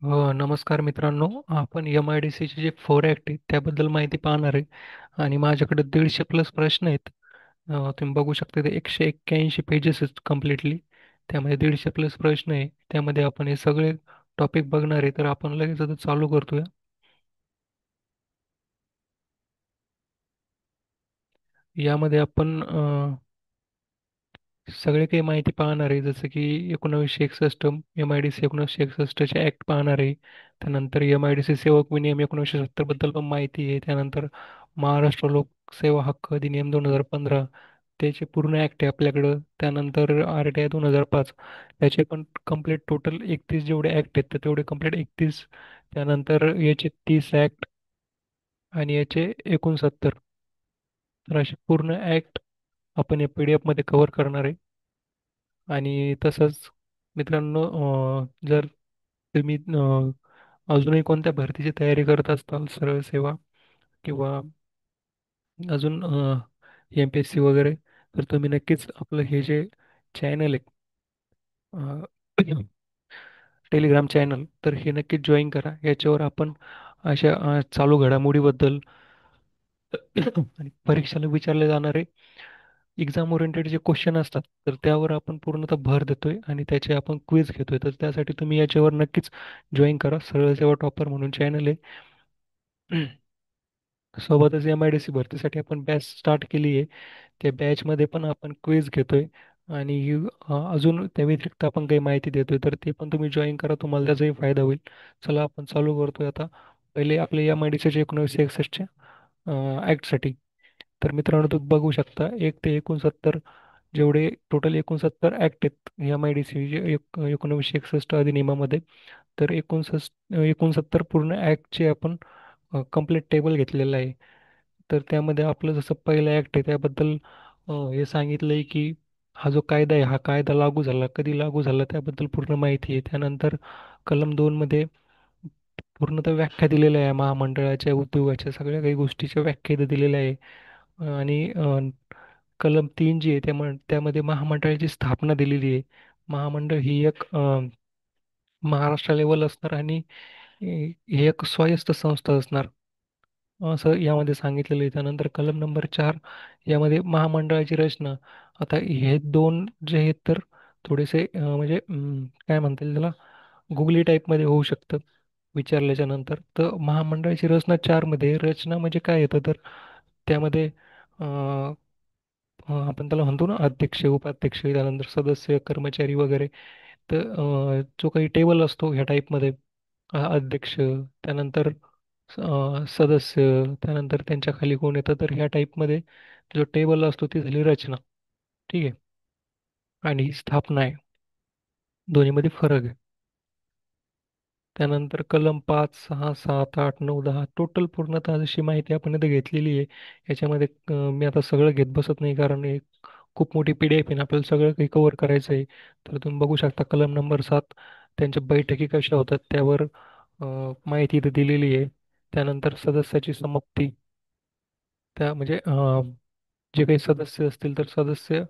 नमस्कार मित्रांनो. आपण MIDCचे जे 4 ॲक्ट आहेत त्याबद्दल माहिती पाहणार आहे आणि माझ्याकडे 150 प्लस प्रश्न आहेत. तुम्ही बघू शकता ते 181 पेजेस आहेत कम्प्लिटली. त्यामध्ये 150 प्लस प्रश्न आहे. त्यामध्ये आपण हे सगळे टॉपिक बघणार आहे, तर आपण लगेच आता चालू करतोय. यामध्ये आपण सगळे काही माहिती पाहणार आहे, जसं की 1961 MIDC 1961चे ॲक्ट पाहणार आहे. त्यानंतर MIDC सेवक विनियम 1970 बद्दल पण माहिती आहे. त्यानंतर महाराष्ट्र लोकसेवा हक्क अधिनियम 2015, त्याचे पूर्ण ॲक्ट आहे आपल्याकडं. त्यानंतर RTI 2005, त्याचे पण कम्प्लीट टोटल 31 जेवढे ॲक्ट आहेत तर तेवढे कम्प्लीट 31. त्यानंतर याचे 30 ॲक्ट आणि याचे 69. तर असे पूर्ण ॲक्ट आपण या PDF मध्ये कव्हर करणार आहे. आणि तसंच मित्रांनो, जर तुम्ही अजूनही कोणत्या भरतीची तयारी करत असताल, सरळ सेवा किंवा अजून MPSC वगैरे, तर तुम्ही नक्कीच आपलं हे जे चॅनल आहे, टेलिग्राम चॅनल, तर हे नक्कीच जॉईन करा. याच्यावर आपण अशा चालू घडामोडीबद्दल आणि परीक्षेला विचारले जाणारे एक्झाम ओरिएंटेड जे क्वेश्चन असतात, तर त्यावर आपण पूर्णतः भर देतोय आणि त्याचे आपण क्विज घेतोय. तर त्यासाठी तुम्ही याच्यावर नक्कीच जॉईन करा. सरळ सेवा टॉपर म्हणून चॅनल आहे. सोबतच MIDC भरतीसाठी आपण बॅच स्टार्ट केली आहे. त्या बॅचमध्ये पण आपण क्विज घेतोय आणि अजून त्या व्यतिरिक्त आपण काही माहिती देतोय, तर ते पण तुम्ही जॉईन करा, तुम्हाला त्याचाही फायदा होईल. चला आपण चालू करतोय आता. पहिले आपले MIDCचे 1961च्या ॲक्टसाठी. तर मित्रांनो, तुम्ही बघू शकता 1 ते 69 जेवढे टोटल 69 ॲक्ट आहेत MIDC 1961 अधिनियमामध्ये. तर 69 पूर्ण ॲक्टचे आपण कंप्लीट टेबल घेतलेला आहे. तर त्यामध्ये आपलं जसं पहिलं ॲक्ट आहे त्याबद्दल हे सांगितलंय की हा जो कायदा आहे हा कायदा लागू झाला, कधी लागू झाला त्याबद्दल पूर्ण माहिती आहे. त्यानंतर कलम 2 मध्ये पूर्णतः व्याख्या दिलेल्या आहे, महामंडळाच्या उद्योगाच्या सगळ्या काही गोष्टीच्या व्याख्या इथं दिलेल्या आहे. आणि कलम 3 जी आहे त्यामध्ये महामंडळाची स्थापना दिलेली आहे. महामंडळ ही एक महाराष्ट्र लेवल असणार आणि ही एक स्वायत्त संस्था असणार, असं यामध्ये सांगितलेलं आहे. त्यानंतर कलम नंबर 4 यामध्ये महामंडळाची रचना. आता हे दोन जे आहेत तर थोडेसे म्हणजे काय म्हणता येईल त्याला, गुगली टाईपमध्ये होऊ शकतं विचारल्याच्या नंतर. तर महामंडळाची रचना 4 मध्ये रचना म्हणजे काय येतं तर त्यामध्ये आपण त्याला म्हणतो ना, अध्यक्ष, उपाध्यक्ष, त्यानंतर सदस्य, कर्मचारी वगैरे. तर जो काही टेबल असतो ह्या टाईपमध्ये, अध्यक्ष, त्यानंतर सदस्य, त्यानंतर त्यांच्या खाली कोण येतं, तर ह्या टाईपमध्ये जो टेबल असतो ती झाली रचना. ठीक आहे. आणि ही स्थापना आहे. दोन्हीमध्ये फरक आहे. त्यानंतर कलम 5, 6, 7, 8, 9, 10 टोटल पूर्णतः जशी माहिती आपण इथे घेतलेली आहे. याच्यामध्ये मी आता सगळं घेत बसत नाही, कारण हे खूप मोठी PDF आहे आणि आपल्याला सगळं काही कव्हर करायचं आहे. तर तुम्ही बघू शकता कलम नंबर 7, त्यांच्या बैठकी कशा होतात त्यावर माहिती इथे दिलेली आहे. त्यानंतर सदस्याची समाप्ती, त्या म्हणजे जे काही सदस्य असतील तर सदस्य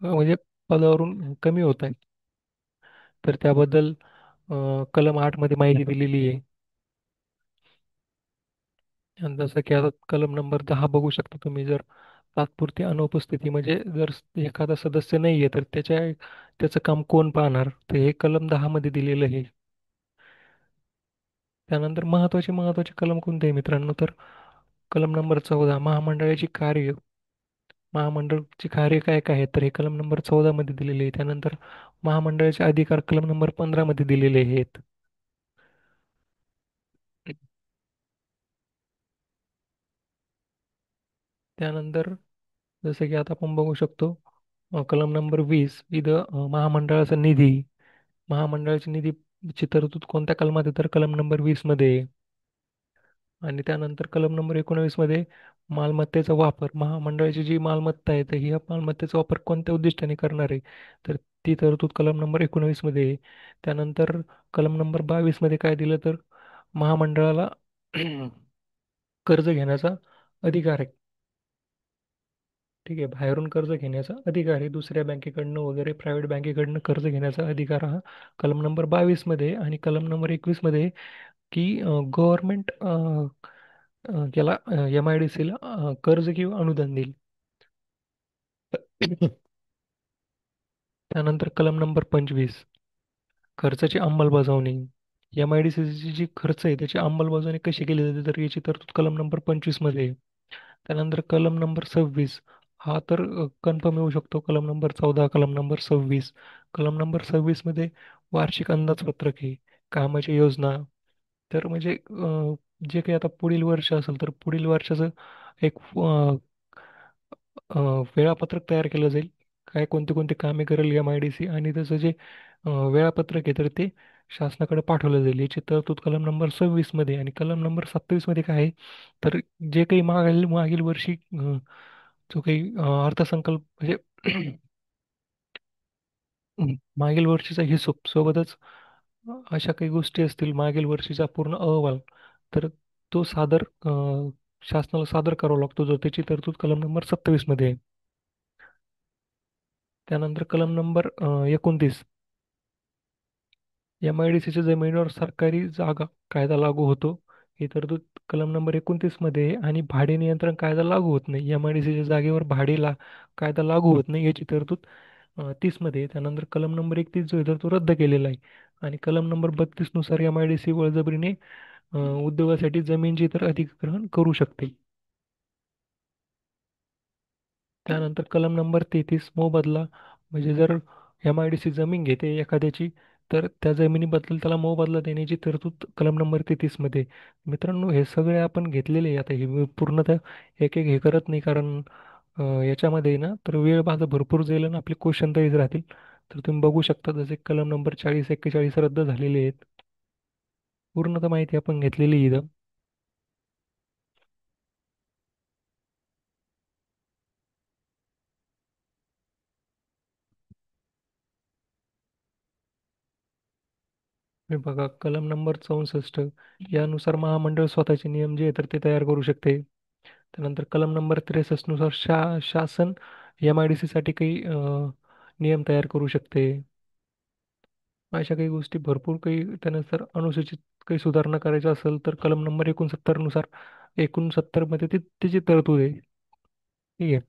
म्हणजे पदावरून कमी होत आहेत, तर त्याबद्दल कलम 8 मध्ये माहिती दिलेली आहे. आणि जसं की आता कलम नंबर 10 बघू शकता तुम्ही, जर तात्पुरती अनुपस्थिती म्हणजे जर एखादा सदस्य नाही आहे तर त्याचं काम कोण पाहणार, तर हे कलम 10 मध्ये दिलेलं आहे. त्यानंतर महत्त्वाचे महत्त्वाचे कलम कोणते आहे मित्रांनो, तर कलम नंबर 14, महामंडळाची कार्य. महामंडळाची कार्य काय काय आहे तर हे कलम नंबर 14 मध्ये दिलेले आहे. त्यानंतर महामंडळाचे अधिकार कलम नंबर 15 मध्ये दिलेले आहेत. त्यानंतर जसं की आता आपण बघू शकतो कलम नंबर 20 इथं महामंडळाचा निधी. महामंडळाची निधीची तरतूद कोणत्या कलमात आहे तर कलम नंबर 20 मध्ये आहे. आणि त्यानंतर कलम नंबर 19 मध्ये मालमत्तेचा वापर. महामंडळाची जी मालमत्ता आहे तर ही मालमत्तेचा वापर कोणत्या उद्दिष्टाने करणार आहे, तर ती तरतूद कलम नंबर 19 मध्ये आहे. त्यानंतर कलम नंबर 22 मध्ये काय दिलं तर महामंडळाला कर्ज घेण्याचा अधिकार आहे. ठीक आहे, बाहेरून कर्ज घेण्याचा अधिकार आहे, दुसऱ्या बँकेकडनं वगैरे प्रायव्हेट बँकेकडनं कर्ज घेण्याचा अधिकार हा कलम नंबर 22 मध्ये आहे. आणि कलम नंबर 21 मध्ये आहे की गव्हर्नमेंट याला MIDC ला कर्ज किंवा अनुदान देईल. त्यानंतर कलम नंबर 25, खर्चाची अंमलबजावणी. MIDCची जी खर्च आहे त्याची अंमलबजावणी कशी केली जाते तर याची तरतूद कलम नंबर 25 मध्ये आहे. त्यानंतर कलम नंबर 26, हा तर कन्फर्म येऊ शकतो. कलम नंबर 14, कलम नंबर 26. कलम नंबर 26 मध्ये वार्षिक अंदाजपत्रक आहे, कामाची योजना. तर म्हणजे जे काही आता पुढील वर्ष असेल तर पुढील वर्षाचं एक अ, वेळापत्रक तयार केलं जाईल. काय कोणते कोणते कामे करेल MIDC, आणि त्याचं जे वेळापत्रक आहे तर ते शासनाकडे पाठवलं जाईल. याची तरतूद कलम नंबर 26 मध्ये आहे. आणि कलम नंबर 27 मध्ये काय आहे तर जे काही मागील मागील वर्षी जो काही अर्थसंकल्प म्हणजे मागील वर्षीचा हिशोब सोबतच अशा काही गोष्टी असतील मागील वर्षीचा पूर्ण अहवाल, तर तो शासनाला सादर करावा लागतो, जो त्याची तरतूद कलम नंबर 27 मध्ये आहे. त्यानंतर कलम नंबर 29, MIDCच्या जमिनीवर सरकारी जागा कायदा लागू होतो. ही तरतूद कलम नंबर 29 मध्ये आहे. आणि भाडे नियंत्रण कायदा लागू होत नाही, MIDCच्या जागेवर कायदा लागू होत नाही, याची तरतूद 30 मध्ये आहे. त्यानंतर कलम नंबर 31 जो आहे तर तो रद्द केलेला आहे. आणि कलम नंबर 32 नुसार MIDC बळजबरीने उद्योगासाठी जमीन जी तर अधिग्रहण करू शकते. त्यानंतर कलम नंबर 33, मोबदला. म्हणजे जर MIDC जमीन घेते एखाद्याची, तर त्या जमिनीबद्दल त्याला मोबदला देण्याची तरतूद कलम नंबर 33 मध्ये. मित्रांनो, हे सगळे आपण घेतलेले आहे. आता हे मी पूर्णतः एक एक हे करत नाही, कारण याच्यामध्ये ना तर वेळ माझा भरपूर जाईल आणि आपले क्वेश्चन तरीच राहतील. तर तुम्ही बघू शकता जसे कलम नंबर 40, 41 रद्द झालेले आहेत. पूर्णतः माहिती आपण घेतलेली आहे इथं. हे बघा, कलम नंबर 64, यानुसार महामंडळ स्वतःचे नियम जे आहे तर ते तयार करू शकते. त्यानंतर कलम नंबर 63 नुसार शासन MIDC साठी काही नियम तयार करू शकते. अशा काही गोष्टी भरपूर काही. त्यानंतर अनुसूचित काही सुधारणा करायच्या असेल तर कलम नंबर 69 नुसार 69 मध्ये त्याची तरतूद आहे. ठीक आहे.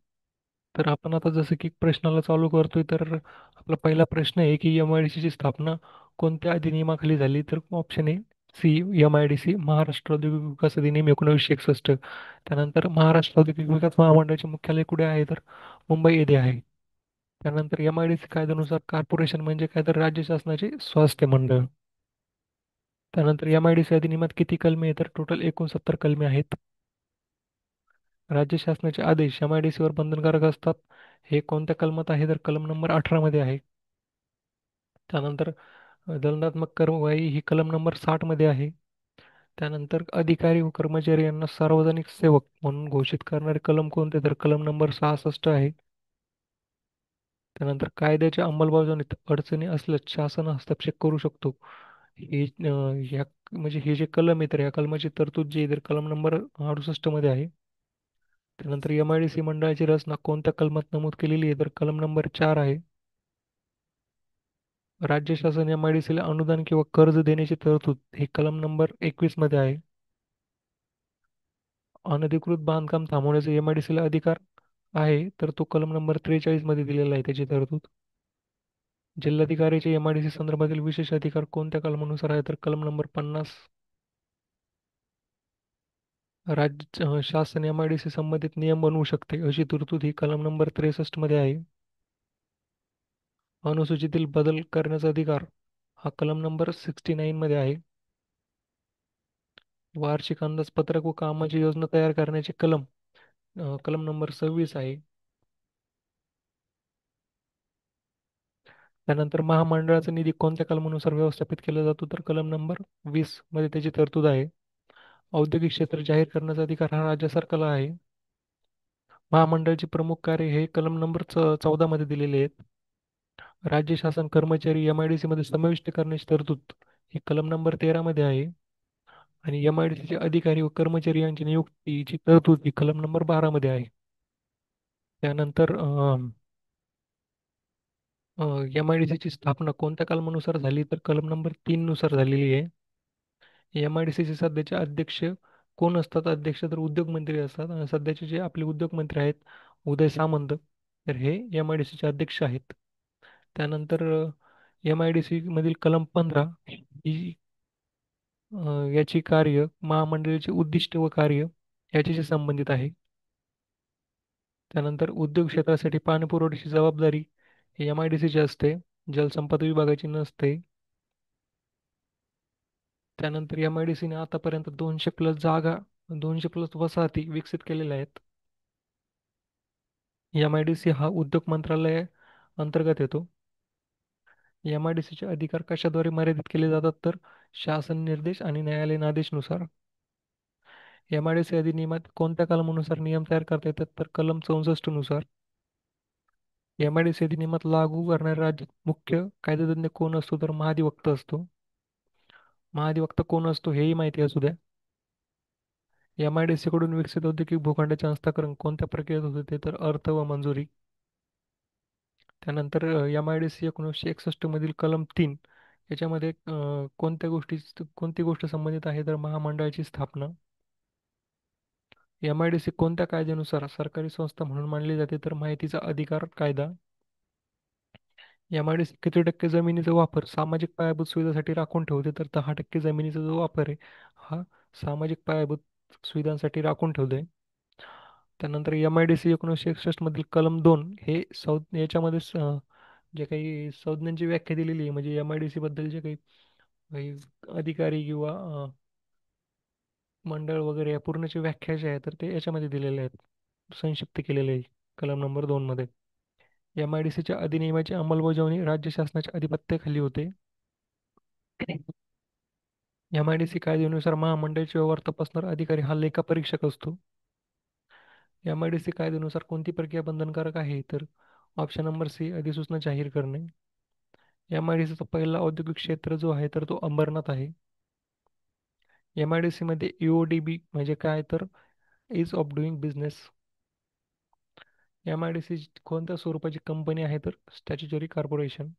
तर आपण आता जसं की प्रश्नाला चालू करतोय, तर आपला पहिला प्रश्न आहे की MIDC ची स्थापना कोणत्या अधिनियमाखाली झाली, तर ऑप्शन आहे सी, MIDC महाराष्ट्र औद्योगिक विकास अधिनियम 1961. त्यानंतर महाराष्ट्र औद्योगिक विकास महामंडळाचे मुख्यालय कुठे आहे तर मुंबई येथे आहे. त्यानंतर MIDC कायद्यानुसार कॉर्पोरेशन म्हणजे काय तर राज्य शासनाचे स्वास्थ्य मंडळ. त्यानंतर MIDC अधिनियमात किती कलमे आहेत तर टोटल 69 कलमे आहेत. राज्य शासनाचे आदेश MIDC वर बंधनकारक असतात. हे कोणत्या कलमात आहे तर कलम नंबर 18 मध्ये आहे. त्यानंतर दंडात्मक कारवाई ही कलम नंबर 60 मध्ये आहे. त्यानंतर अधिकारी व कर्मचारी यांना सार्वजनिक सेवक म्हणून घोषित करणारे कलम कोणते तर कलम नंबर 66 आहे. त्यानंतर कायद्याच्या अंमलबजावणीत अडचणी असल्यास शासन हस्तक्षेप करू शकतो. ह्या म्हणजे हे जे कलम आहे तर ह्या कलमाची तरतूद जी आहे तर कलम नंबर 68 मध्ये आहे. त्यानंतर MIDC मंडळाची रचना कोणत्या कलमात नमूद केलेली आहे तर कलम नंबर 4 आहे. राज्य शासन MIDC ला अनुदान किंवा कर्ज देण्याची तरतूद ही कलम नंबर 21 मध्ये आहे. अनधिकृत बांधकाम थांबवण्याचा MIDC ला अधिकार आहे, तर तो कलम नंबर 43 मध्ये दिलेला आहे त्याची तरतूद. जिल्हाधिकारीचे MIDC संदर्भातील विशेष अधिकार कोणत्या कलमानुसार आहे तर कलम नंबर 50. शासन MIDC संबंधित नियम बनवू शकते अशी तरतूद ही कलम नंबर 63 मध्ये आहे. अनुसूचीतील बदल करण्याचा अधिकार हा कलम नंबर 69 मध्ये आहे. वार्षिक अंदाजपत्रक व कामाची योजना तयार करण्याचे कलम नंबर 26 आहे. त्यानंतर महामंडळाचा निधी कोणत्या कलमानुसार व्यवस्थापित केला जातो तर कलम नंबर 20 मध्ये त्याची तरतूद आहे. औद्योगिक क्षेत्र जाहीर करण्याचा अधिकार हा राज्य सरकारला आहे. महामंडळाचे प्रमुख कार्य हे कलम नंबर 14 मध्ये दिलेले आहेत. राज्य शासन कर्मचारी MIDC मध्ये समाविष्ट करण्याची तरतूद ही कलम नंबर 13 मध्ये आहे. आणि MIDC चे अधिकारी व कर्मचारी यांची नियुक्तीची तरतूद ही कलम नंबर 12 मध्ये आहे. त्यानंतर एम आय डी सीची स्थापना कोणत्या कलमानुसार झाली तर कलम नंबर 3 नुसार झालेली आहे. एम आय डी सीचे सध्याचे अध्यक्ष कोण असतात? अध्यक्ष तर उद्योग मंत्री असतात आणि सध्याचे जे आपले उद्योग मंत्री आहेत उदय सामंत, तर हे एम आय डी सीचे अध्यक्ष आहेत. त्यानंतर एम आय डी सी मधील कलम 15 ही याची कार्य महामंडळाचे उद्दिष्ट व कार्य याच्याशी संबंधित आहे. त्यानंतर उद्योग क्षेत्रासाठी पाणीपुरवठ्याची जबाबदारी ही एम आय डी सीची असते, जलसंपदा विभागाची नसते. त्यानंतर एम आय डी सीने आतापर्यंत 200 प्लस जागा, 200 प्लस वसाहती विकसित केलेल्या आहेत. एम आय डी सी हा उद्योग मंत्रालय अंतर्गत येतो. एम आय डी सीचे अधिकार कशाद्वारे मर्यादित केले जातात तर शासन निर्देश आणि न्यायालयीन आदेशनुसार. एम आय डी सी अधिनियमात कोणत्या कलमानुसार नियम तयार करता येतात तर कलम 64 नुसार. एम आय डी सी अधिनियमात लागू करणाऱ्या राज्यात मुख्य कायदेतज्ञ कोण असतो तर महाधिवक्ता असतो. महाधिवक्ता कोण असतो हेही माहिती असू द्या. एम आय डी सी कडून विकसित औद्योगिक भूखंडाचे हस्तांतरण कोणत्या प्रक्रियेत होते ते तर अर्थ व मंजुरी. त्यानंतर एम आय डी सी 1961 मधील कलम 3 याच्यामध्ये कोणती गोष्ट संबंधित आहे तर महामंडळाची स्थापना. एम आय डी सी कोणत्या कायद्यानुसार सरकारी संस्था म्हणून मानली जाते तर माहितीचा अधिकार कायदा. एम आय डी सी किती टक्के जमिनीचा वापर सामाजिक पायाभूत सुविधासाठी राखून ठेवते तर 10% जमिनीचा जो वापर आहे हा सामाजिक पायाभूत सुविधांसाठी राखून ठेवते. त्यानंतर एम आय डी सी 1961 मधील कलम 2 हे याच्यामध्ये जे काही संज्ञांची व्याख्या दिलेली आहे म्हणजे एम आय डी सी बद्दल जे काही अधिकारी किंवा मंडळ वगैरे या पूर्णची व्याख्या जी आहे तर ते याच्यामध्ये दिलेले आहेत, संक्षिप्त केलेले आहे कलम नंबर 2 मध्ये. एम आय डी सीच्या अधिनियमाची अंमलबजावणी राज्य शासनाच्या अधिपत्याखाली होते. एम आय डी सी कायद्यानुसार महामंडळाचे व्यवहार तपासणारा अधिकारी हा लेखापरीक्षक असतो. एम आय डी सी कायद्यानुसार कोणती प्रक्रिया बंधनकारक आहे तर ऑप्शन नंबर सी अधिसूचना जाहीर करणे. एम आय डी सीचा पहिला औद्योगिक क्षेत्र जो आहे तर तो अंबरनाथ आहे. एम आय डी सी मध्ये EODB म्हणजे काय तर ease of doing business. M I D C कोणत्या स्वरूपाची कंपनी आहे तर statutory corporation.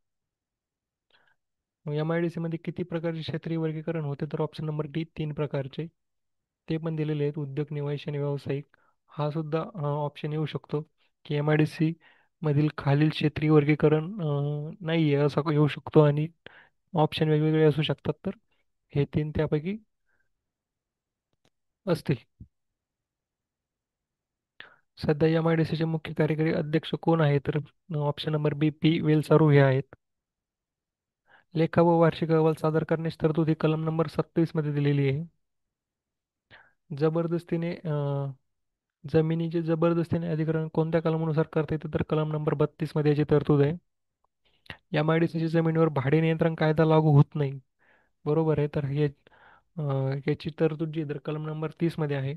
M I D C मध्ये किती प्रकारचे क्षेत्रीय वर्गीकरण होते तर ऑप्शन नंबर डी 3 प्रकारचे. ते पण दिलेले आहेत उद्योग, निवासी आणि व्यावसायिक. हा सुद्धा ऑप्शन येऊ शकतो की एम आय डी सी मधील खालील क्षेत्रीय वर्गीकरण नाही आहे असं येऊ शकतो आणि ऑप्शन वेगवेगळे असू शकतात तर हे 3 त्यापैकी असतील. सध्या एम आय डी सीचे मुख्य कार्यकारी अध्यक्ष कोण आहे तर ऑप्शन नंबर बी पी वेलसारू हे आहेत. लेखा व वार्षिक अहवाल सादर करण्याची तरतूद ही कलम नंबर 27 मध्ये दिलेली आहे. जबरदस्तीने जमिनीचे जबरदस्तीने अधिग्रहण कोणत्या कलमानुसार करता येते तर कलम नंबर 32 मध्ये याची तरतूद आहे. एम आय डी सीच्या जमिनीवर भाडे नियंत्रण कायदा लागू होत नाही. बरोबर आहे तर हे याची तरतूद जी आहे तर कलम नंबर 30 मध्ये आहे.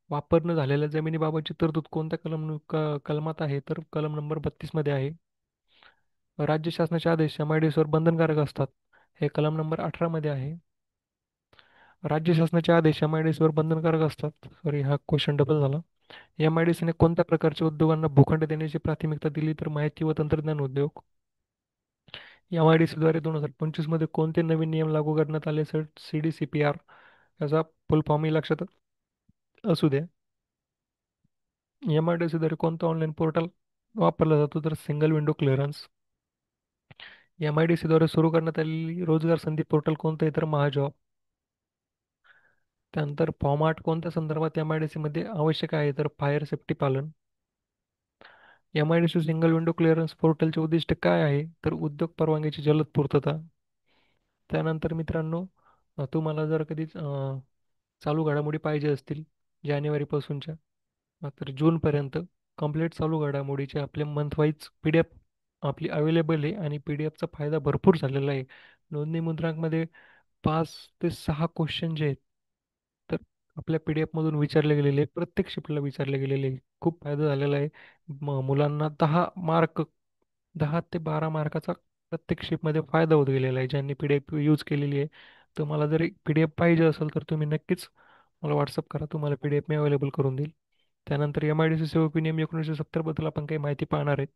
वापर न झालेल्या जमिनीबाबतची तरतूद कोणत्या कलमात आहे तर कलम नंबर 32 मध्ये आहे. राज्य शासनाचे आदेश एम आय डी सीवर बंधनकारक असतात हे कलम नंबर 18 मध्ये आहे. राज्य शासनाचे आदेश एम आय डी सीवर बंधनकारक असतात, सॉरी हा क्वेश्चन डबल झाला. एम आय डी सीने कोणत्या प्रकारच्या उद्योगांना भूखंड देण्याची प्राथमिकता दिली तर माहिती व तंत्रज्ञान उद्योग. एम आय डी सीद्वारे 2025 मध्ये कोणते नवीन नियम लागू करण्यात आले सर CDCPR याचा फुल फॉर्मही लक्षात असू द्या. एम आय डी सीद्वारे कोणता ऑनलाईन पोर्टल वापरला जातो तर single window clearance. M I D सीद्वारे सुरू करण्यात आलेली रोजगार संधी पोर्टल कोणतं आहे तर महाजॉब. त्यानंतर फॉर्म 8 कोणत्या संदर्भात एम आय डी सीमध्ये आवश्यक आहे तर फायर सेफ्टी पालन. M I D C single window clearance पोर्टलचे उद्दिष्ट काय आहे तर उद्योग परवानगीची जलद पूर्तता. त्यानंतर मित्रांनो तुम्हाला जर कधी चालू घडामोडी पाहिजे असतील जानेवारीपासूनच्या तर जूनपर्यंत कंप्लीट चालू घडामोडीचे आपले मंथ वाईज PDF आपली अवेलेबल आहे आणि PDF चा फायदा भरपूर झालेला आहे. नोंदणी मुद्रांकमध्ये 5 ते 6 क्वेश्चन जे आहेत तर आपल्या PDF मधून विचारले गेलेले आहे, प्रत्येक शिफ्टला विचारले गेलेले आहे. खूप फायदा झालेला आहे. मुलांना 10 मार्क, 10 ते 12 मार्काचा प्रत्येक शिपमध्ये फायदा होत गेलेला आहे ज्यांनी PDF यूज केलेली आहे. तुम्हाला जर PDF पाहिजे असेल तर तुम्ही नक्कीच मला व्हॉट्सअप करा, तुम्हाला PDF मी अवेलेबल करून देईल. त्यानंतर एम आय डी सी सेवक विनियम 1970 बद्दल आपण काही माहिती पाहणार आहेत.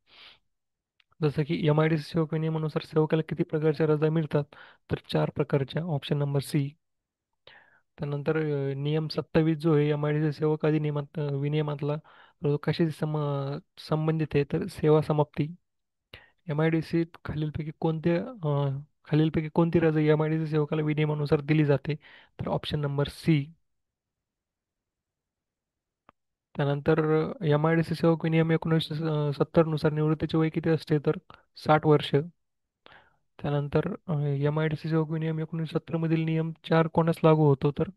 जसं की एम आय डी सी सेवक नियमानुसार सेवकाला किती प्रकारच्या रजा मिळतात, तर 4 प्रकारच्या, ऑप्शन नंबर सी. त्यानंतर नियम 27 जो आहे एम आय डी सी सेवक अधिनियमात विनियमातला, तो कशाशी संबंधित आहे, तर सेवा समाप्ती. एम आय डी सी खालीलपैकी कोणती रजा एम आय डी सी सेवकाला विनियमानुसार दिली जाते, तर ऑप्शन नंबर सी. त्यानंतर एम आय डी सी सेवक नियम 1970 नुसार निवृत्तीचे वय किती असते, तर 60 वर्ष. त्यानंतर एम आय डी सी सेवक नियम 1970 मधील नियम 4 कोणास लागू होतो, तर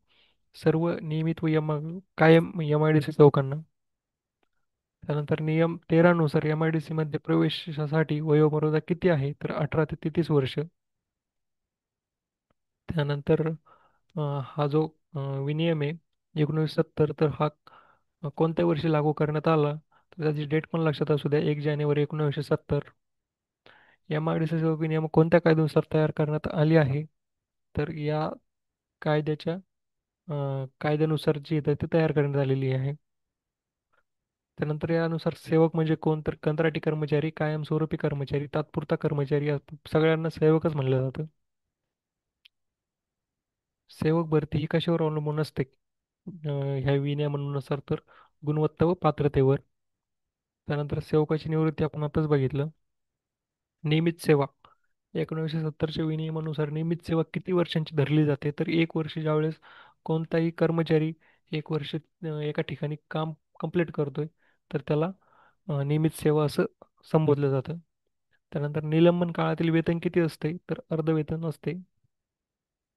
सर्व नियमित व कायम एम आय डी सी सेवकांना. त्यानंतर नियम 13 नुसार एम आय डी सी मध्ये प्रवेशासाठी वयोमर्यादा किती आहे, तर 18 ते 33 वर्ष. त्यानंतर हा जो विनियम आहे 1970, तर हा कोणत्या वर्षी लागू करण्यात आला, तर त्याची डेट पण लक्षात असू द्या, 1 जानेवारी 1970. एम आय डी सी विनियम कोणत्या कायद्यानुसार तयार करण्यात आली आहे, तर या कायद्याच्या कायद्यानुसार जी आहे ती तयार करण्यात आलेली आहे. त्यानंतर यानुसार सेवक म्हणजे कोण, तर कंत्राटी कर्मचारी, कायमस्वरूपी कर्मचारी, तात्पुरता कर्मचारी, या सगळ्यांना सेवकच म्हणलं जातं. सेवक भरती ही कशावर अवलंबून असते, ह्या विनियमानुसार, तर गुणवत्ता व पात्रतेवर. त्यानंतर सेवकाची निवृत्ती आपण आताच बघितलं. नियमित सेवा 1970च्या विनियमानुसार नियमित सेवा किती वर्षांची धरली जाते, तर 1 वर्ष. ज्यावेळेस कोणताही कर्मचारी 1 वर्ष एका ठिकाणी काम कंप्लीट करतोय, तर त्याला नियमित सेवा असं संबोधलं जातं. त्यानंतर निलंबन काळातील वेतन किती असते, तर अर्धवेतन असते.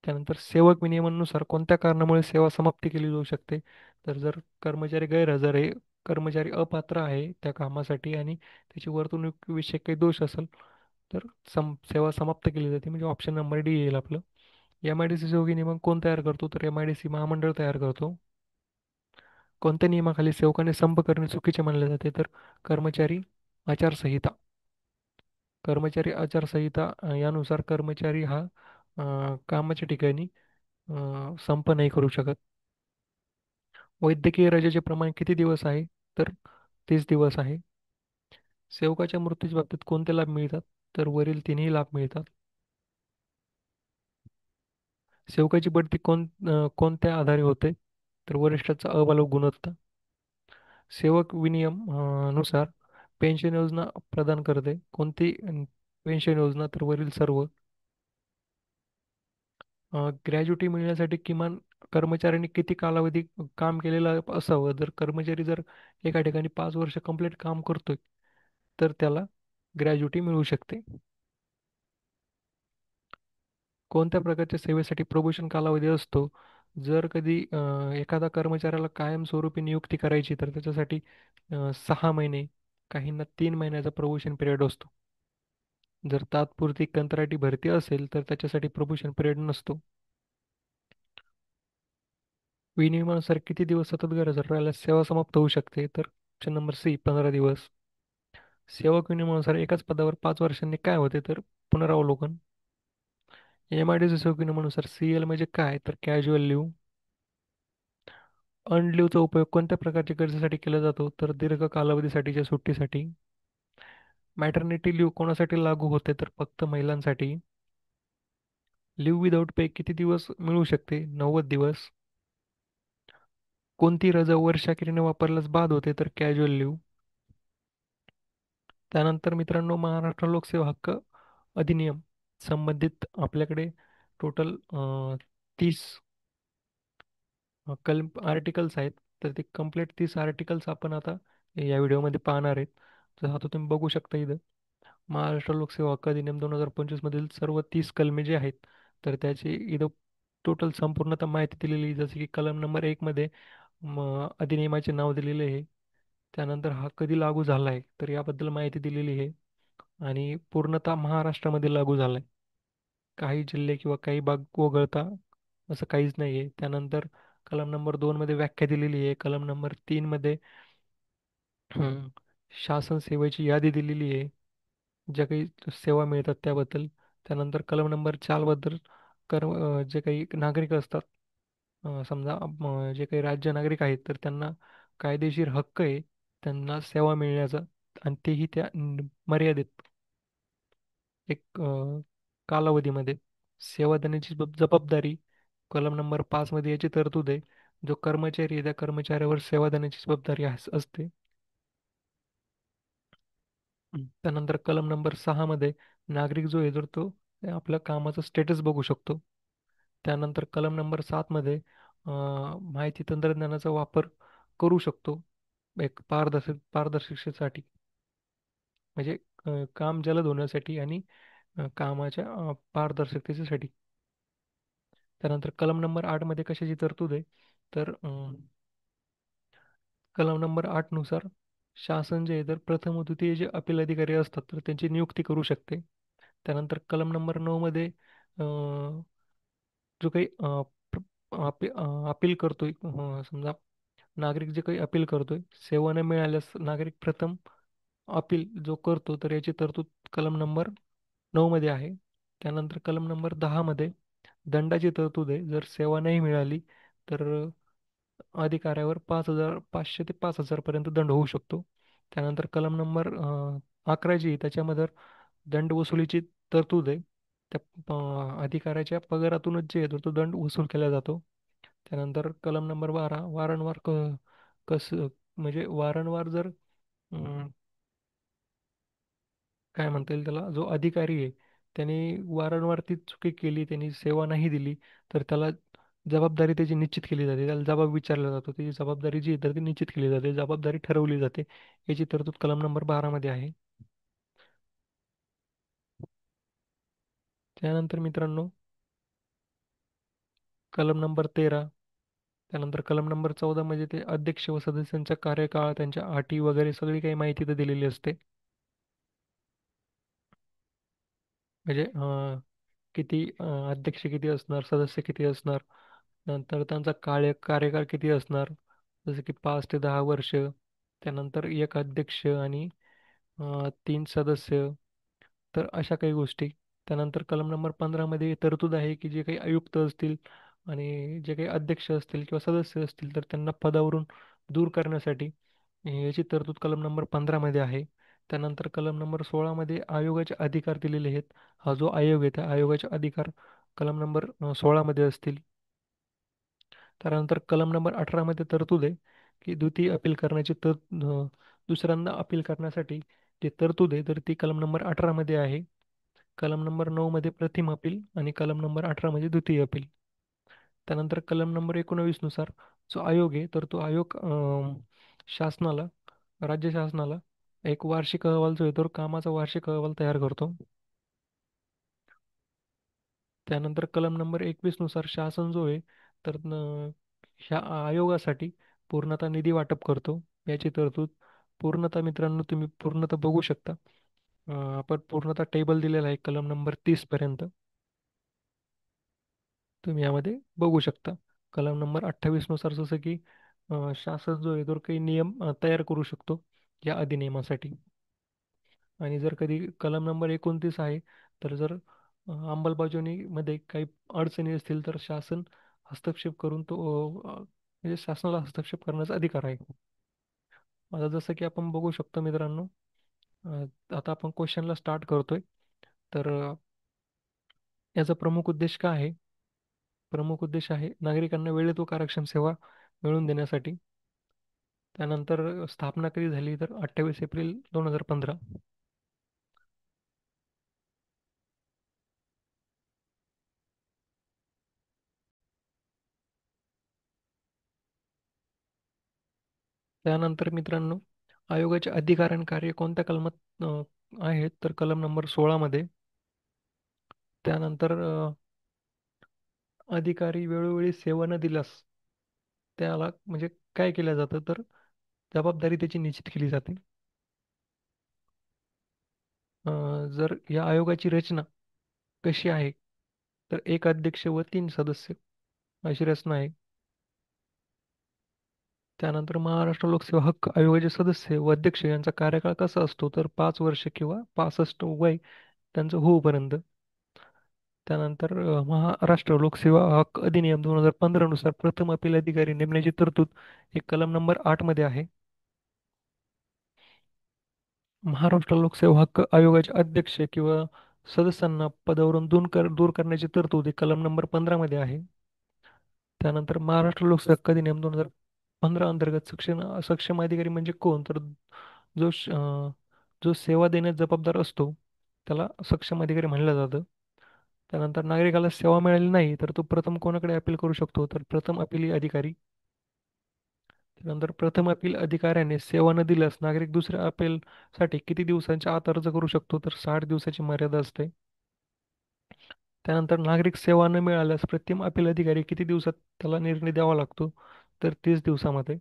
त्यानंतर सेवक विनियमानुसार कोणत्या कारणामुळे सेवा समाप्ती केली जाऊ शकते, तर जर कर्मचारी गैरहजर आहे, कर्मचारी अपात्र आहे त्या कामासाठी, आणि त्याची वर्तणुकीविषयी काही दोष असेल, तर सेवा समाप्त केली जाते, म्हणजे ऑप्शन नंबर डी येईल आपलं. एम आय डी सी सेवक नियमन कोण तयार करतो, तर एम आय डी सी महामंडळ तयार करतो. कोणत्या नियमाखाली सेवकाने संप करणे चुकीचे मानले जाते, तर कर्मचारी आचारसंहिता. कर्मचारी आचारसंहिता यानुसार कर्मचारी हा कामाच्या ठिकाणी संप नाही करू शकत. वैद्यकीय रजेचे प्रमाण किती दिवस आहे, तर 30 दिवस आहे. सेवकाच्या मृत्यूच्या बाबतीत कोणते लाभ मिळतात, तर वरील तिन्ही लाभ मिळतात. सेवकाची बढती कोणत्या आधारे होते, तर वरिष्ठाचा अहवाल व गुणवत्ता. सेवक विनियम नुसार पेन्शन योजना प्रदान करते, कोणती पेन्शन योजना, तर वरील सर्व. ग्रॅज्युटी मिळण्यासाठी किमान कर्मचाऱ्यांनी किती कालावधी काम केलेलं असावं, जर कर्मचारी जर एका ठिकाणी 5 वर्ष कंप्लीट काम करतोय, तर त्याला ग्रॅज्युटी मिळू शकते. कोणत्या प्रकारच्या सेवेसाठी प्रमोशन कालावधी असतो, जर कधी एखादा कर्मचाऱ्याला कायमस्वरूपी नियुक्ती करायची, तर त्याच्यासाठी 6 महिने, काहींना 3 महिन्याचा प्रमोशन पिरियड असतो. जर तात्पुरती कंत्राटी भरती असेल, तर त्याच्यासाठी प्रमोशन पिरियड नसतो. विनियमानुसार किती दिवस सतत गरज राहिल्यास सेवा समाप्त होऊ शकते, तर ऑप्शन नंबर सी, 15 दिवस. सेवक विनियमानुसार एकाच पदावर 5 वर्षांनी काय होते, तर पुनरावलोकन. एम आय डी सी सेवक नियमानुसार सी एल म्हणजे काय, तर कॅज्युअल लिव्ह. अर्नड लिव्हचा उपयोग कोणत्या प्रकारच्या गरजेसाठी केला जातो, तर दीर्घ कालावधीसाठीच्या सुट्टीसाठी. मॅटर्निटी लिव्ह कोणासाठी लागू होते, तर फक्त महिलांसाठी. लिव्ह विदाऊट पे किती दिवस मिळू शकते, 90 दिवस. कोणती रजा वर्षाखेरीने वापरल्यास बाद होते, तर कॅज्युअल लिव्ह. त्यानंतर मित्रांनो, महाराष्ट्र लोकसेवा हक्क अधिनियम संबंधित आपल्याकडे टोटल 30 आर्टिकल्स आहेत. तर ते कंप्लीट 30 आर्टिकल्स आपण आता या व्हिडिओमध्ये पाहणार आहेत. तर आता तुम्ही बघू शकता इथं महाराष्ट्र लोकसेवा हक्क अधिनियम 2025 मधील सर्व 30 कलमे जे आहेत, तर त्याची इथं टोटल संपूर्णतः माहिती दिलेली आहे. जसे की कलम नंबर 1 मध्ये अधिनियमाचे नाव दिलेले आहे. त्यानंतर हा कधी लागू झाला आहे, तर याबद्दल माहिती दिलेली आहे. आणि पूर्णतः महाराष्ट्रामध्ये लागू झाला आहे. काही जिल्हे किंवा काही भाग वगळता असं काहीच नाही आहे. त्यानंतर कलम नंबर 2 मध्ये व्याख्या दिलेली आहे. कलम नंबर 3 मध्ये शासन सेवेची यादी दिलेली आहे, ज्या काही सेवा मिळतात त्याबद्दल. त्यानंतर कलम नंबर 4 बद्दल जे काही नागरिक असतात, समजा जे काही राज्य नागरिक आहेत, तर त्यांना कायदेशीर हक्क आहे त्यांना सेवा मिळण्याचा, आणि तेही त्या मर्यादित एक कालावधीमध्ये. सेवा देण्याची जबाबदारी कलम नंबर 5 मध्ये याची तरतूद आहे. जो कर्मचारी आहे त्या कर्मचाऱ्यावर सेवा देण्याची जबाबदारी असते. त्यानंतर कलम नंबर 6 मध्ये नागरिक जो आहे तर तो आपल्या कामाचा स्टेटस बघू शकतो. त्यानंतर कलम नंबर 7 मध्ये माहिती तंत्रज्ञानाचा वापर करू शकतो एक पारदर्शकतेसाठी, म्हणजे काम जलद होण्यासाठी आणि कामाच्या पारदर्शकतेसाठी. त्यानंतर कलम नंबर 8 मध्ये कशाची तरतूद आहे, तर कलम नंबर 8 नुसार शासन जे आहे तर प्रथम व द्वितीय जे अपील अधिकारी असतात तर त्यांची नियुक्ती करू शकते. त्यानंतर कलम नंबर 9 मध्ये जो काही अपील करतोय, समजा नागरिक जे काही अपील करतोय, सेवा न मिळाल्यास नागरिक प्रथम अपील जो करतो तर याची तरतूद कलम नंबर 9 मध्ये आहे. त्यानंतर कलम नंबर 10 मध्ये दंडाची तरतूद आहे. जर सेवा नाही मिळाली तर अधिकाऱ्यावर 5,500 ते 5,000 पर्यंत दंड होऊ शकतो. त्यानंतर कलम नंबर 11 जी आहे, त्याच्यामध्ये दंड वसुलीची तरतूद आहे. त्या अधिकाऱ्याच्या पगारातूनच जे आहे तो दंड वसूल केला जातो. त्यानंतर कलम नंबर 12 वारंवार कस म्हणजे वारंवार जर काय म्हणता येईल त्याला, जो अधिकारी आहे त्याने वारंवार ती चुकी केली, त्यांनी सेवा नाही दिली, तर त्याला जबाबदारी त्याची निश्चित केली जाते, त्याला जबाब विचारला जातो, त्याची जबाबदारी जी आहे तर ती निश्चित केली जाते, जबाबदारी ठरवली जाते. याची तरतूद कलम नंबर 12 मध्ये आहे. त्यानंतर मित्रांनो कलम नंबर 13, त्यानंतर कलम नंबर 14 म्हणजे ते अध्यक्ष व सदस्यांचा कार्यकाळ, त्यांच्या अटी वगैरे सगळी काही माहिती तर दिलेली असते. म्हणजे किती अध्यक्ष किती असणार, सदस्य किती असणार, नंतर त्यांचा कार्यकाळ किती असणार, जसं की 5 ते 10 वर्ष. त्यानंतर एक अध्यक्ष आणि 3 सदस्य, तर अशा काही गोष्टी. त्यानंतर कलम नंबर 15 मध्ये तरतूद आहे की जे काही आयुक्त असतील आणि जे काही अध्यक्ष असतील किंवा सदस्य असतील तर त्यांना पदावरून दूर करण्यासाठी याची तरतूद कलम नंबर 15 मध्ये आहे. त्यानंतर कलम नंबर 16 मध्ये आयोगाचे अधिकार दिलेले आहेत. हा जो आयोग आहे त्या आयोगाचे अधिकार कलम नंबर 16 मध्ये असतील. त्यानंतर कलम नंबर 18 मध्ये तरतूद आहे की द्वितीय अपील करण्याची दुसऱ्यांदा अपील करण्यासाठी जे तरतूद आहे तर ती कलम नंबर 18 मध्ये आहे. कलम नंबर 9 मध्ये प्रथम अपील आणि कलम नंबर 18 मध्ये द्वितीय अपील. त्यानंतर कलम नंबर 19 नुसार जो आयोग आहे तर तो आयोग शासनाला राज्य शासनाला एक वार्षिक अहवाल जो आहे तो कामाचा वार्षिक अहवाल तयार करतो. त्यानंतर कलम नंबर 21 नुसार शासन जो आहे तर ह्या आयोगासाठी पूर्णतः निधी वाटप करतो. याची तरतूद पूर्णतः मित्रांनो तुम्ही पूर्णतः बघू शकता. आपण पूर्णतः टेबल दिलेला आहे कलम नंबर 30 पर्यंत, तुम्ही यामध्ये बघू शकता. कलम नंबर 28 नुसार जसं की शासन जो आहे तो काही नियम तयार करू शकतो या अधिनियमासाठी. आणि जर कधी कलम नंबर 29 आहे तर जर अंमलबजावणीमध्ये काही अडचणी असतील तर शासन हस्तक्षेप करून तो म्हणजे शासनाला हस्तक्षेप करण्याचा अधिकार आहे. आता जसं की आपण बघू शकतो मित्रांनो, अ, आता आपण क्वेश्चनला स्टार्ट करतोय. तर याचा प्रमुख उद्देश काय आहे? प्रमुख उद्देश आहे नागरिकांना वेळेत व कार्यक्षम सेवा मिळवून देण्यासाठी. त्यानंतर स्थापना कधी झाली तर 28 एप्रिल 2015. त्यानंतर मित्रांनो आयोगाचे अधिकार आणि कार्य कोणत्या कलमात आहेत तर कलम नंबर 16 मध्ये. त्यानंतर अधिकारी वेळोवेळी सेवा न दिल्यास त्याला म्हणजे काय केलं जातं तर जबाबदारी त्याची निश्चित केली जाते. जर या आयोगाची रचना कशी आहे तर एक अध्यक्ष व 3 सदस्य अशी रचना आहे. त्यानंतर महाराष्ट्र लोकसेवा हक्क आयोगाचे सदस्य व अध्यक्ष यांचा कार्यकाळ कसा असतो तर 5 वर्ष किंवा 65 वय त्यांचं होऊपर्यंत. त्यानंतर महाराष्ट्र लोकसेवा हक्क अधिनियम 2015 नुसार प्रथम अपील अधिकारी नेमण्याची तरतूद ही कलम नंबर 8 मध्ये आहे. महाराष्ट्र लोकसेवा हक्क आयोगाचे अध्यक्ष किंवा सदस्यांना पदावरून दूर करण्याची तरतूद ही कलम नंबर 15 मध्ये आहे. त्यानंतर महाराष्ट्र लोकसेवा हक्क अधिनियम 2015 अंतर्गत सक्षम अधिकारी म्हणजे कोण? तर जो सेवा देण्यास जबाबदार असतो त्याला सक्षम अधिकारी म्हणलं जातं. त्यानंतर नागरिकाला सेवा मिळाली नाही तर तो प्रथम कोणाकडे अपील करू शकतो? तर प्रथम अपील अधिकारी. त्यानंतर प्रथम अपील अधिकाऱ्याने सेवा न दिल्यास नागरिक दुसऱ्या अपीलसाठी किती दिवसांच्या आत अर्ज करू शकतो? तर 60 दिवसाची मर्यादा असते. त्यानंतर नागरिक सेवा न मिळाल्यास प्रथम अपील अधिकारी किती दिवसात त्याला निर्णय द्यावा लागतो? तर 30 दिवसामध्ये.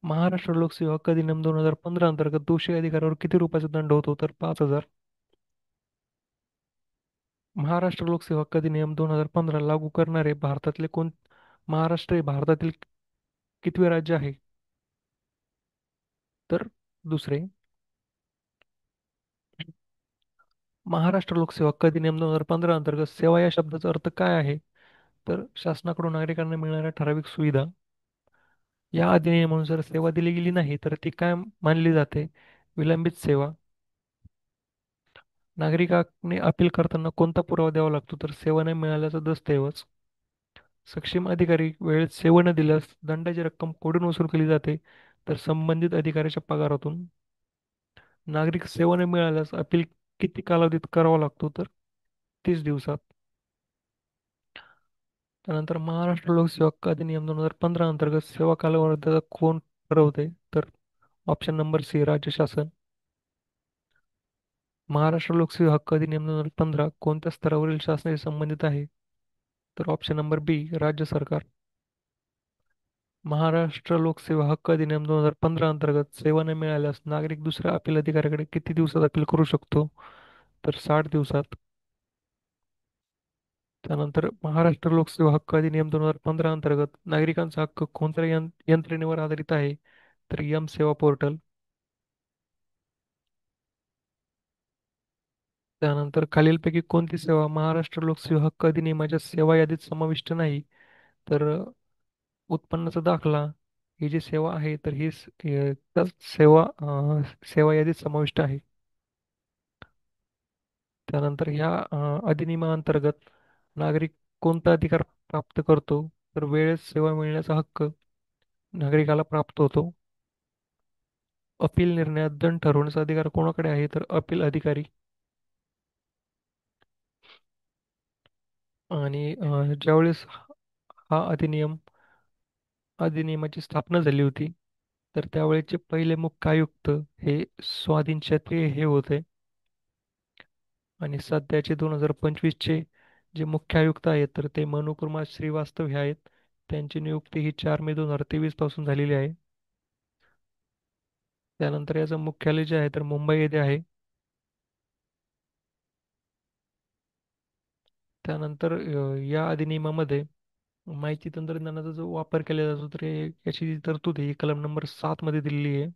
महाराष्ट्र लोकसेवा हक्क अधिनियम 2015 अंतर्गत दोषी अधिकाऱ्यावर किती रुपयाचा दंड होतो? तर 5,000. महाराष्ट्र लोकसेवा हक्क अधिनियम 2015 लागू करणारे भारतातले महाराष्ट्र हे भारतातील कितवे राज्य आहे? तर दुसरे. महाराष्ट्र लोकसेवा हक्क अधिनियम 2015 अंतर्गत सेवा या शब्दाचा अर्थ काय आहे? तर शासनाकडून नागरिकांना मिळणाऱ्या ठराविक सुविधा. या अधिनियमानुसार सेवा दिली गेली नाही तर ती काय मानली जाते? विलंबित सेवा. नागरिकाने अपील करताना कोणता पुरावा द्यावा लागतो? तर सेवा नाही मिळाल्याचा दस्तऐवज. सक्षम अधिकारी वेळेत सेवा न दिल्यास दंडाची रक्कम कुठून वसूल केली जाते? तर संबंधित अधिकाऱ्याच्या पगारातून. नागरिक सेवा न मिळाल्यास अपील किती कालावधीत करावा लागतो? तर 30 दिवसात. त्यानंतर महाराष्ट्र लोकसेवा हक्क अधिनियम 2015 अंतर्गत सेवा कालावधीचा कोण ठरवते? तर ऑप्शन नंबर सी, राज्य शासन. महाराष्ट्र लोकसेवा हक्क अधिनियम 2015 कोणत्या स्तरावरील शासनाशी संबंधित आहे? तर ऑप्शन नंबर बी, राज्य सरकार. महाराष्ट्र लोकसेवा हक्क अधिनियम 2015 अंतर्गत सेवा न मिळाल्यास नागरिक दुसऱ्या अपील अधिकाऱ्याकडे किती दिवसात अपील करू शकतो? तर 60 दिवसात. त्यानंतर महाराष्ट्र लोकसेवा हक्क अधिनियम 2015 अंतर्गत नागरिकांचा हक्क कोणत्या यंत्रणेवर आधारित आहे? तर यम सेवा पोर्टल. त्यानंतर खालीलपैकी कोणती सेवा महाराष्ट्र लोकसेवा हक्क अधिनियमाच्या सेवा यादीत समाविष्ट नाही? तर उत्पन्नाचा दाखला ही जी सेवा आहे तर त्या सेवा यादीत समाविष्ट आहे. त्यानंतर ह्या अधिनियमाअंतर्गत नागरिक कोणता अधिकार प्राप्त करतो? तर वेळेत सेवा मिळण्याचा हक्क नागरिकाला प्राप्त होतो. अपील निर्णयात दंड ठरवण्याचा अधिकार कोणाकडे आहे? तर अपील अधिकारी. आणि ज्यावेळेस हा अधिनियमाची स्थापना झाली होती तर त्यावेळेचे पहिले मुख्य आयुक्त हे स्वाधीन क्षत्रिय हे होते. आणि सध्याचे 2025चे जे मुख्य आयुक्त आहेत तर ते मनुकुमार श्रीवास्तव हे आहेत. त्यांची नियुक्ती ही 4 मे 2023 पासून झालेली आहे. त्यानंतर याचं मुख्यालय जे आहे तर मुंबई येथे आहे. त्यानंतर या अधिनियमामध्ये माहिती तंत्रज्ञानाचा जो वापर केला जातो तर याची जी तरतूद आहे ही कलम नंबर 7 मध्ये दिलेली आहे.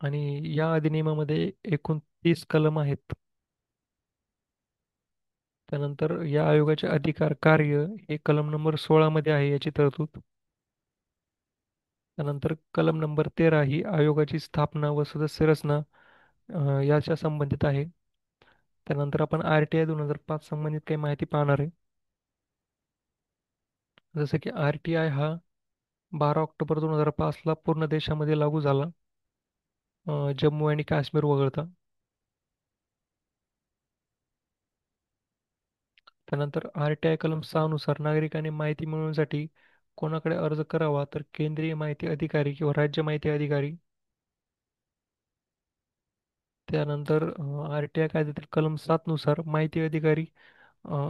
आणि या अधिनियमामध्ये एकूण 30 कलम आहेत. त्यानंतर या आयोगाचे अधिकार कार्य हे कलम नंबर 16 मध्ये आहे याची तरतूद. त्यानंतर कलम नंबर 13 ही आयोगाची स्थापना व सदस्य रचना याच्या संबंधित आहे. त्यानंतर आपण RTI 2005 संबंधित काही माहिती पाहणार आहे. जसं की RTI हा 12 ऑक्टोबर 2005 ला पूर्ण देशामध्ये लागू झाला, जम्मू आणि काश्मीर वगळता. त्यानंतर RTI कलम 6 नुसार नागरिकांनी माहिती मिळवण्यासाठी कोणाकडे अर्ज करावा? तर केंद्रीय माहिती अधिकारी किंवा राज्य माहिती अधिकारी. त्यानंतर RTI कायद्यातील कलम 7 नुसार माहिती अधिकारी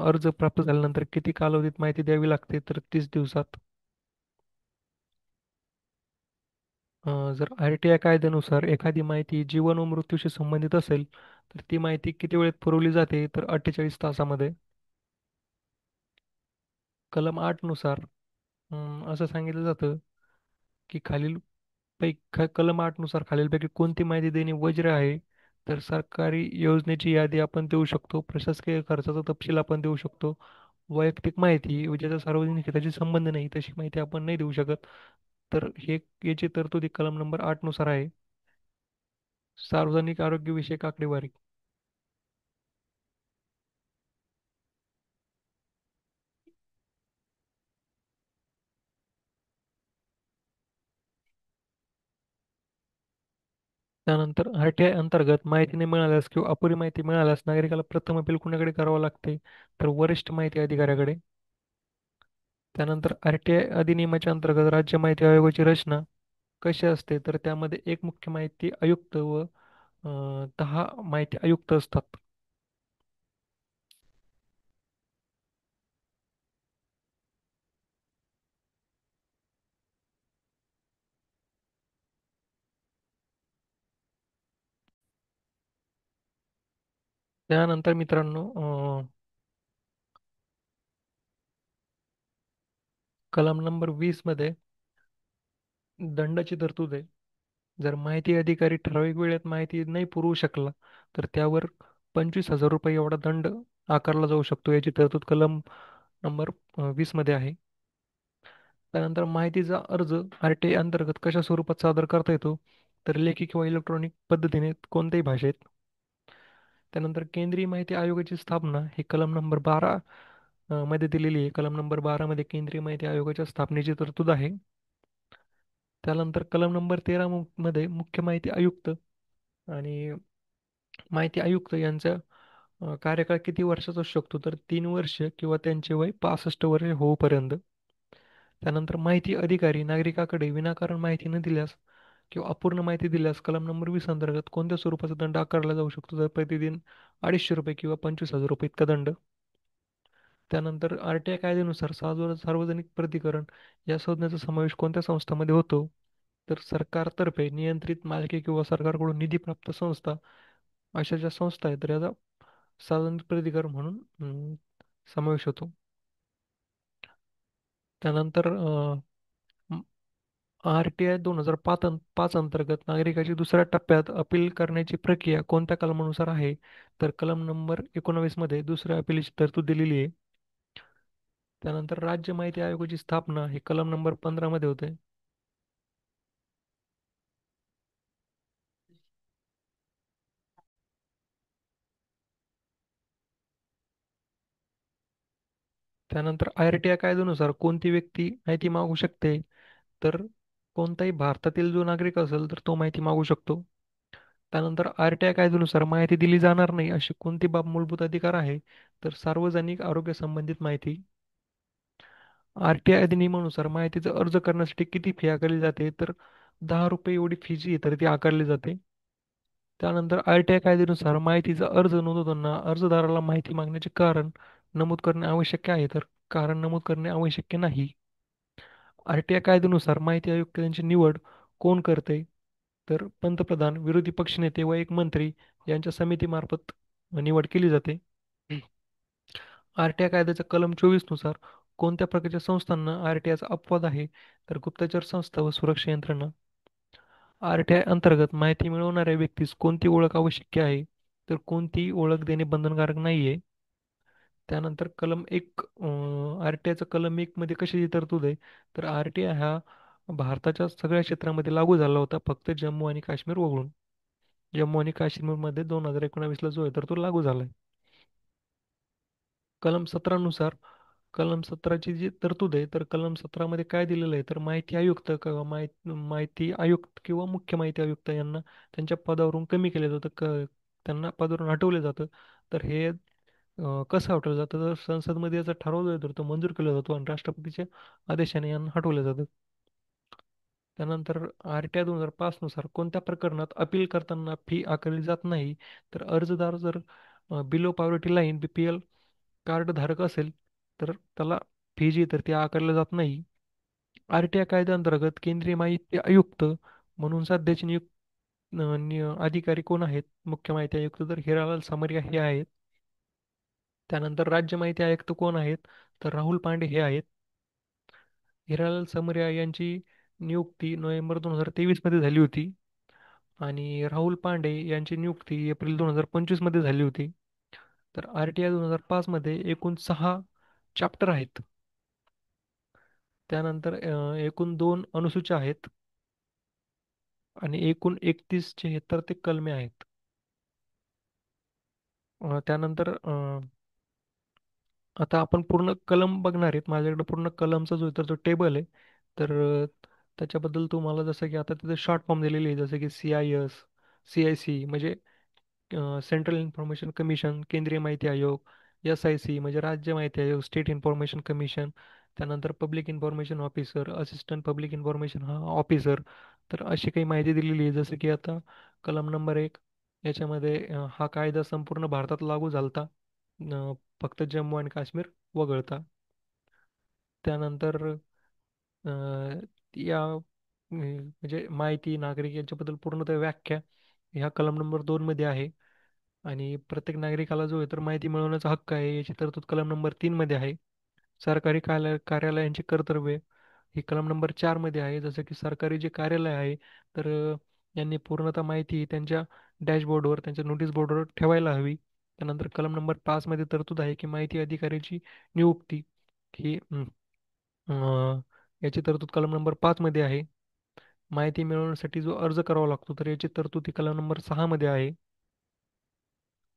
अर्ज प्राप्त झाल्यानंतर किती कालावधीत माहिती द्यावी लागते? तर 30 दिवसात. जर RTI कायद्यानुसार एखादी माहिती जीवन व मृत्यूशी संबंधित असेल तर ती माहिती किती वेळेत पुरवली जाते? तर 48 तासामध्ये. कलम 8 नुसार असं सांगितलं जातं की कलम 8 नुसार खालीलपैकी कोणती माहिती देणे वज्र आहे? तर सरकारी योजनेची यादी आपण देऊ शकतो, प्रशासकीय खर्चाचा तपशील आपण देऊ शकतो, वैयक्तिक माहिती ज्याचा सार्वजनिक हिताशी संबंध नाही तशी माहिती आपण नाही देऊ शकत. तर हे याची तरतुदी कलम नंबर 8 नुसार आहे. सार्वजनिक आरोग्यविषयक आकडेवारी. त्यानंतर आर-टी-आय अंतर्गत माहिती नाही मिळाल्यास किंवा अपुरी माहिती मिळाल्यास नागरिकाला प्रथम अपील कुणाकडे करावं लागते, तर वरिष्ठ माहिती अधिकाऱ्याकडे. त्यानंतर आर-टी-आय अधिनियमाच्या अंतर्गत राज्य माहिती आयोगाची रचना कशी असते, तर त्यामध्ये एक मुख्य माहिती आयुक्त व 10 माहिती आयुक्त असतात. त्यानंतर मित्रांनो, कलम नंबर 20 मध्ये दंडाची तरतूद आहे. जर माहिती अधिकारी ठराविक वेळेत माहिती नाही पुरवू शकला, तर त्यावर 25,000 रुपये एवढा दंड आकारला जाऊ शकतो. याची तरतूद कलम नंबर 20 मध्ये आहे. त्यानंतर माहितीचा अर्ज आर-टी-आय अंतर्गत कशा स्वरूपात सादर करता येतो, तर लेखी किंवा इलेक्ट्रॉनिक पद्धतीने कोणत्याही भाषेत. त्यानंतर केंद्रीय माहिती आयोगाची स्थापना ही कलम नंबर 12 मध्ये दिलेली आहे. कलम नंबर 12 मध्ये केंद्रीय माहिती आयोगाच्या स्थापनेची तरतूद आहे. त्यानंतर कलम नंबर 13 मध्ये मुख्य माहिती आयुक्त आणि माहिती आयुक्त यांचा कार्यकाळ किती वर्षाचा असू शकतो, तर 3 वर्ष किंवा त्यांचे वय 65 वर्ष होऊपर्यंत. त्यानंतर माहिती अधिकारी नागरिकाकडे विनाकारण माहिती न दिल्यास किंवा अपूर्ण माहिती दिल्यास कलम नंबर 20 अंतर्गत कोणत्या स्वरूपाचा दंड आकारला जाऊ शकतो, तर प्रतिदिन 250 रुपये किंवा 25,000 रुपये इतका दंड. त्यानंतर आर-टी-आय कायद्यानुसार सार्वजनिक प्राधिकरण या संज्ञेचा समावेश कोणत्या संस्थांमध्ये होतो, तर सरकारतर्फे नियंत्रित मालकी किंवा सरकारकडून निधीप्राप्त संस्था, अशा ज्या संस्था आहेत तर याचा सार्वजनिक प्राधिकरण म्हणून समावेश होतो. त्यानंतर आर-टी-आय 2005 अंतर्गत नागरिकाची दुसऱ्या टप्प्यात अपील करण्याची प्रक्रिया कोणत्या कलमानुसार आहे, तर कलम नंबर 19 मध्ये दुसऱ्या अपीलची तरतूद दिलेली आहे. त्यानंतर राज्य माहिती आयोगाची स्थापना ही कलम नंबर 15 मध्ये होते. त्यानंतर आर-टी-आय कायद्यानुसार कोणती व्यक्ती माहिती मागू शकते, तर कोणताही भारतातील जो नागरिक असेल तर तो माहिती मागू शकतो. त्यानंतर आर-टी-आय कायद्यानुसार माहिती दिली जाणार नाही अशी कोणती बाब मूलभूत अधिकार आहे, तर सार्वजनिक आरोग्य संबंधित माहिती. आर-टी-आय अधिनियमानुसार माहितीचा अर्ज करण्यासाठी किती फी आकारली जाते, तर 10 रुपये एवढी फी जी आहे तर ती आकारली जाते. त्यानंतर आर-टी-आय कायद्यानुसार माहितीचा अर्ज नोंदवताना अर्जदाराला माहिती मागण्याचे कारण नमूद करणे आवश्यक आहे, तर कारण नमूद करणे आवश्यक नाही. आर-टी-आय कायद्यानुसार माहिती आयुक्तांची निवड कोण करते, तर पंतप्रधान, विरोधी पक्षनेते व एक मंत्री यांच्या समितीमार्फत निवड केली जाते. आर-टी-आय कायद्याच्या कलम 24 नुसार कोणत्या प्रकारच्या संस्थांना आर-टी-आयचा अपवाद आहे, तर गुप्तचर संस्था व सुरक्षा यंत्रणा. आर-टी-आय अंतर्गत माहिती मिळवणाऱ्या व्यक्तीस कोणती ओळख आवश्यक आहे, तर कोणती ओळख देणे बंधनकारक नाहीये. त्यानंतर कलम एक आर-टी-आयचा कलम 1 मध्ये कशाची तरतूद आहे, तर आर-टी-आय हा भारताच्या सगळ्या क्षेत्रामध्ये लागू झाला होता, फक्त जम्मू आणि काश्मीर वगळून. जम्मू आणि काश्मीरमध्ये 2019 ला जो आहे तर तो लागू झालाय. कलम 17 नुसार कलम 17ची जी तरतूद आहे, तर कलम 17 मध्ये काय दिलेलं आहे, तर माहिती आयुक्त किंवा माहिती आयुक्त किंवा मुख्य माहिती आयुक्त यांना त्यांच्या पदावरून कमी केलं जातं, त्यांना पदावरून हटवलं जातं. तर हे कसं हटवलं जातं, तर संसदमध्ये याचा ठरवलं जातं, तो मंजूर केला जातो आणि राष्ट्रपतीच्या आदेशाने यांना हटवलं जातं. त्यानंतर आर-टी-आय 2005 नुसार कोणत्या प्रकरणात अपील करताना फी आकारली जात नाही, तर अर्जदार जर below poverty line BPL card धारक असेल तर त्याला फी जी तर ती आकारली जात नाही. आर-टी-आय कायद्याअंतर्गत केंद्रीय माहिती आयुक्त म्हणून सध्याचे अधिकारी कोण आहेत, मुख्य माहिती आयुक्त तर हिरालाल समरिया हे आहेत. त्यानंतर राज्य माहिती आयुक्त कोण आहेत, तर राहुल पांडे हे आहेत. हिरालाल समरिया यांची नियुक्ती नोव्हेंबर 2023 मध्ये झाली होती आणि राहुल पांडे यांची नियुक्ती एप्रिल 2025 मध्ये झाली होती. तर RTI 2005 मध्ये एकूण 6 चॅप्टर आहेत. त्यानंतर एकूण 2 अनुसूच्या आहेत आणि एकूण 31 76 ते कलमे आहेत. त्यानंतर आता आपण पूर्ण कलम बघणार आहेत. माझ्याकडे पूर्ण कलमचा जो तर जो टेबल आहे. तर त्याच्याबद्दल तुम्हाला जसं की आता तिथे शॉर्ट फॉर्म दिलेली आहे, जसं की CIS, CIC म्हणजे सेंट्रल इन्फॉर्मेशन कमिशन, केंद्रीय माहिती आयोग, SIC म्हणजे राज्य माहिती आयोग, स्टेट इन्फॉर्मेशन कमिशन, त्यानंतर public information officer, assistant public information हा ऑफिसर. तर अशी काही माहिती दिलेली आहे, जसं की आता कलम नंबर 1 याच्यामध्ये हा कायदा संपूर्ण भारतात लागू झालता, फक्त जम्मू आणि काश्मीर वगळता. त्यानंतर अ, या म्हणजे माहिती नागरिक यांच्याबद्दल पूर्णतः व्याख्या ह्या कलम नंबर 2 मध्ये आहे. आणि प्रत्येक नागरिकाला जो आहे तर माहिती मिळवण्याचा हक्क आहे याची तरतूद कलम नंबर 3 मध्ये आहे. सरकारी कार्यालयांची कर्तव्ये ही कलम नंबर 4 मध्ये आहे. जसं की सरकारी जे कार्यालय आहे तर यांनी पूर्णतः माहिती त्यांच्या डॅशबोर्डवर, त्यांच्या नोटीस बोर्डवर ठेवायला हवी. त्यानंतर कलम नंबर 5 मध्ये तरतूद आहे की माहिती अधिकाऱ्याची नियुक्ती ही याची तरतूद कलम नंबर 5 मध्ये आहे. माहिती मिळवण्यासाठी जो अर्ज करावा लागतो तर याची तरतूद ही कलम नंबर 6 मध्ये आहे.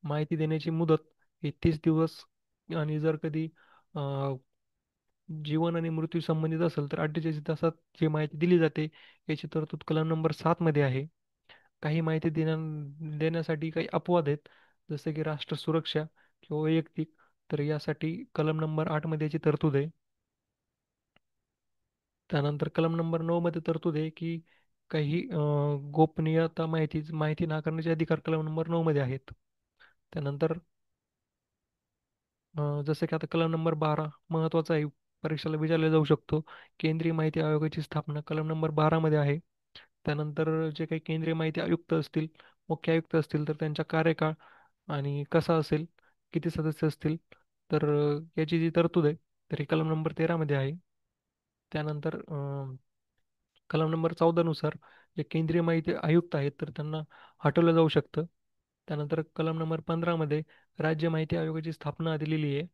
माहिती देण्याची मुदत ही 30 दिवस आणि जर कधी जीवन आणि मृत्यू संबंधित असेल तर 48 तासात जी माहिती दिली जाते याची तरतूद कलम नंबर 7 मध्ये आहे. काही माहिती देण्यासाठी काही अपवाद आहेत, जसे की राष्ट्र सुरक्षा किंवा वैयक्तिक, तर यासाठी कलम नंबर 8 मध्ये याची तरतूद आहे. त्यानंतर कलम नंबर 9 मध्ये तरतूद आहे की काही गोपनीयता माहिती माहिती नाकारण्याचे अधिकार कलम नंबर 9 मध्ये आहेत. त्यानंतर जसं की आता कलम नंबर 12 महत्वाचा आहे, परीक्षेला विचारला जाऊ शकतो. केंद्रीय माहिती आयोगाची स्थापना कलम नंबर 12 मध्ये आहे. त्यानंतर जे काही केंद्रीय माहिती आयुक्त असतील, मुख्य आयुक्त असतील, तर त्यांचा कार्यकाळ आणि कसा असेल, किती सदस्य असतील, तर याची जी तरतूद आहे तर ही कलम नंबर 13 मध्ये आहे. त्यानंतर कलम नंबर 14 नुसार जे केंद्रीय माहिती आयुक्त आहेत तर त्यांना हटवलं जाऊ शकतं. त्यानंतर कलम नंबर 15 मध्ये राज्य माहिती आयोगाची स्थापना दिलेली आहे.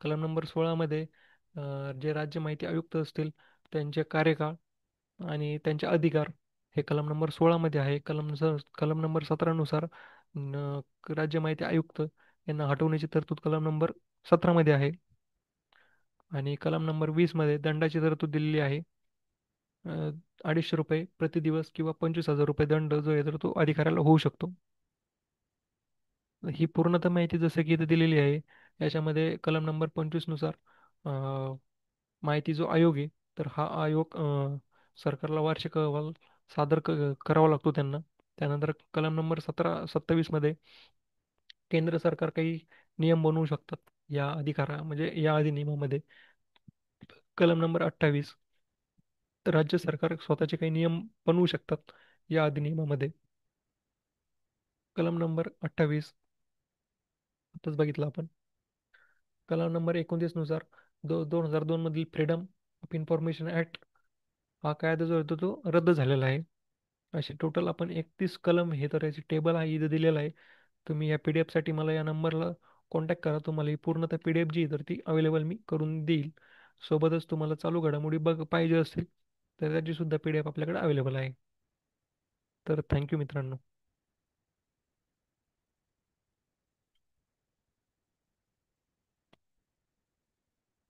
कलम नंबर 16 मध्ये जे राज्य माहिती आयुक्त असतील त्यांचे कार्यकाळ आणि त्यांचे अधिकार हे कलम नंबर 16 मध्ये आहे. कलम नंबर 17 नुसार राज्य माहिती आयुक्त यांना हटवण्याची तरतूद कलम नंबर 17 मध्ये आहे. आणि कलम नंबर 20 मध्ये दंडाची तरतूद दिलेली आहे. 250 रुपये प्रतिदिवस किंवा 25,000 रुपये दंड जो आहे तर तो अधिकाऱ्याला होऊ शकतो. ही पूर्णतः माहिती जसं की इथे दिलेली आहे. याच्यामध्ये कलम नंबर 25 नुसार माहिती जो आयोग आहे तर हा आयोग सरकारला वार्षिक अहवाल करावा लागतो त्यांना. त्यानंतर कलम नंबर 27 केंद्र सरकार काही नियम बनवू शकतात या म्हणजे या अधिनियमामध्ये. कलम नंबर 28 राज्य सरकार स्वतःचे काही नियम बनवू शकतात या अधिनियमामध्ये. कलम नंबर 28 आताच बघितलं आपण. कलम नंबर 29 नुसार 2002 मधील फ्रीडम ऑफ इन्फॉर्मेशन ऍक्ट हा कायदा जो होतो तो रद्द झालेला आहे. असे टोटल आपण 31 कलम हे तर याची टेबल आहे इथं दिलेला आहे. तुम्ही या PDF साठी मला या नंबरला कॉन्टॅक्ट करा. तुम्हाला ही पूर्णतः PDF जी आहे तर ती अवेलेबल मी करून देईल. सोबतच तुम्हाला चालू घडामोडी पाहिजे असतील तर त्याची सुद्धा PDF आपल्याकडे अवेलेबल आहे. तर थँक्यू मित्रांनो.